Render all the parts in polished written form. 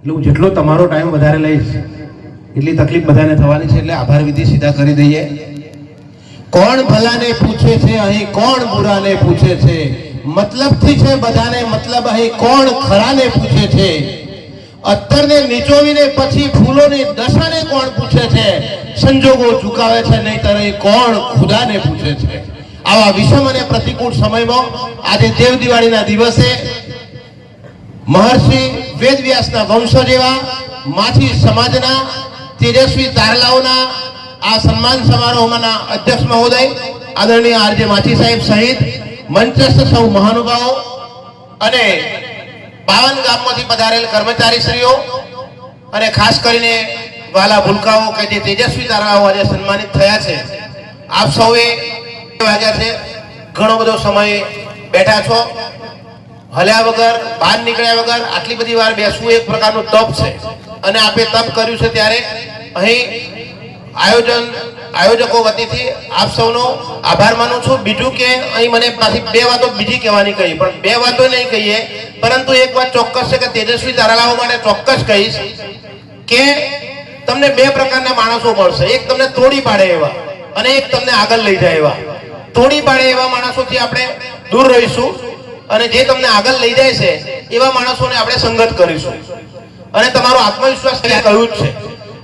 એટલે હું જેટલો તમારો ટાઈમ વધારે લઈશ એટલી તકલીફ બધાને થવાની છે, એટલે આભાર વિધિ સીધા કરી દઈએ। કોણ ભલાને પૂછે છે અહીં, કોણ બુરાને પૂછે છે, મતલબથી છે બધાને મતલબ અહીં, કોણ ખરાને પૂછે છે, અત્તરને નીચોવીને પછી ફૂલોની દશાને કોણ પૂછે છે, સંજોગો ઝુકાવે છે નહીંતર અહીં કોણ ખુદાને પૂછે છે। આવા વિષમ અને પ્રતિકૂળ સમયમાં આજે દેવ દિવાળીના દિવસે મહર્ષિ વેદવ્યાસના વંશો જેવા માછી સમાજના તેજસ્વી તારલાઓના આ સન્માન સમારોહમાંના અધ્યક્ષ મહોદય આદરણીય આરજે માછી સાહેબ સહિત મંચસ્થ સૌ મહાનુભાવો અને પાવન ગામમાંથી પધારેલ કર્મચારીશ્રીઓ અને ખાસ કરીને વાલા ભૂલકાઓ કે જે તેજસ્વી તારલાઓ આજે સન્માનિત થયા છે, આપ સૌએ વાગ્યા છે, ઘણો બધો સમય બેઠા છો, હલ્યા વગર બહાર નીકળ્યા વગર આટલી બધી વાર બેસવું એક પ્રકારનું તપ છે અને આપે તપ કર્યું છે। ત્યારે અહીં આયોજકો વતીથી આપ સૌનો આભાર માનું છું। બીજું કે અહીં મને પાછી બે વાતો બીજી કહેવાની કહી, પણ બે વાતો નહીં કહીએ, પરંતુ એક વાત ચોક્કસ છે કે તેજસ્વી તારલાઓ માટે ચોક્કસ કહીશ કે તમને બે પ્રકારના માણસો મળશે, એક તમને તોડી પાડે એવા અને એક તમને આગળ લઈ જાય એવા। તોડી પાડે એવા માણસોથી આપણે દૂર રહીશું અને જે તમને આગળ લઈ જાય છે એવા માણસોને આપણે સંગત કરીશું અને તમારો આત્મવિશ્વાસ કહ્યું જ છે।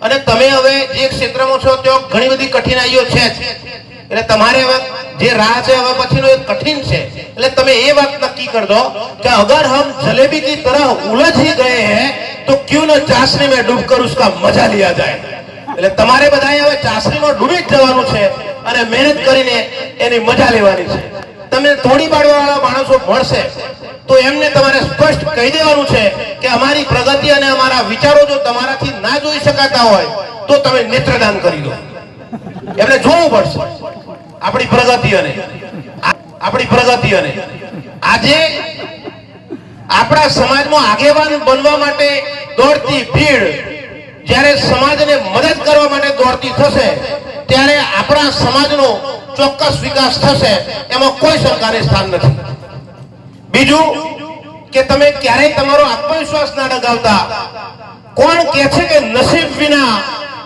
અને તમે હવે જે ક્ષેત્રમાં છો ત્યાં ઘણી બધી કઠિનાઈઓ છે જ, એટલે તમારે હવે જે રાહ છે હવે પછીનો એક કઠિન છે, એટલે તમે એ વાત નક્કી કરી દો કે અગર હમ જલેબી की तरह उलझ ही गए हैं तो क्यों न चाशनी में डूबकर उसका मजा लिया जाए। એટલે તમારે બધાએ હવે ચાસણીમાં ડૂબી જ જવાનું છે અને મહેનત કરીને એની મજા લેવાની છે। તમને તોડી પાડવા વાળા માણસો મળશે તો એમને તમારે સ્પષ્ટ કહી દેવાનું છે કે અમારી પ્રગતિ અને અમારા વિચારો જો તમારાથી ના જોઈ શકાતા હોય તો તમે નેત્રદાન કરી દો। એમને જોવું પડશે આપણી પ્રગતિ અને આજે આપણા સમાજમાં આગેવાન બનવા માટે દોડતી ભીડ જ્યારે સમાજને મદદ કરવા માટે દોડતી થશે ત્યારે આપણા સમાજનો ચોક્કસ વિકાસ થશે, એમાં કોઈ શંકાને સ્થાન નથી। બીજું કે તમે ક્યારેય તમારો આત્મવિશ્વાસ ના ડગાવતા। કોણ કહે છે કે નસીબ વિના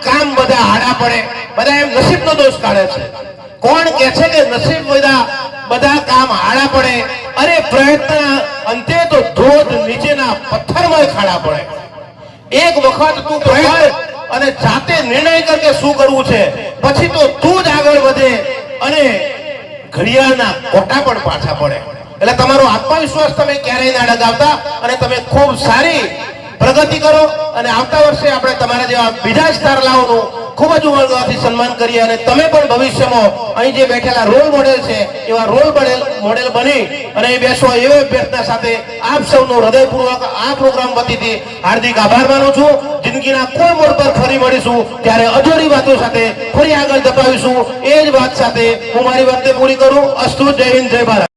કામ બધા આડા પડે, બધા એમ નસીબનો દોષ કાઢે છે। કોણ કહે છે કે નસીબ વિના બધા કામ આડા પડે, અરે પ્રયત્ન અંતે તો ધોધ નીચેના પથ્થરમાં ખાડા પડે। એક વખત તું પ્રયત્ન અને જાતે નિર્ણય કર કે શું કરવું છે, પછી તો તું જ આગળ વધે અને ઘડિયાળના કોટા પણ પાછા પડે। એટલે તમારો આત્મવિશ્વાસ તમે ક્યારેય ના ડગાવતા અને તમે ખૂબ સારી પ્રગતિ કરો અને આવતા વર્ષે આપણે તમારા જેવા બીજા જ તારલાઓનું ખૂબ જ ઉમળકાથી સન્માન કરીએ અને તમે પણ ભવિષ્યમાં અહીં જે બેઠેલા રોલ મોડેલ છે એવા રોલ મોડેલ બની અને અહીં બેસો એવી અભ્યર્થના સાથે આપ સૌનો હૃદયપૂર્વક આ પ્રોગ્રામ વતીથી હાર્દિક આભાર માનું છું। જિંદગીના કોઈ મોડ પર ફરી મળીશું ત્યારે અજોડી વાતો સાથે ફરી આગળ ધપાવીશું। એ જ વાત સાથે હું મારી વાતને પૂરી કરું। અસ્તુ, જય હિન્દ, જય ભારત।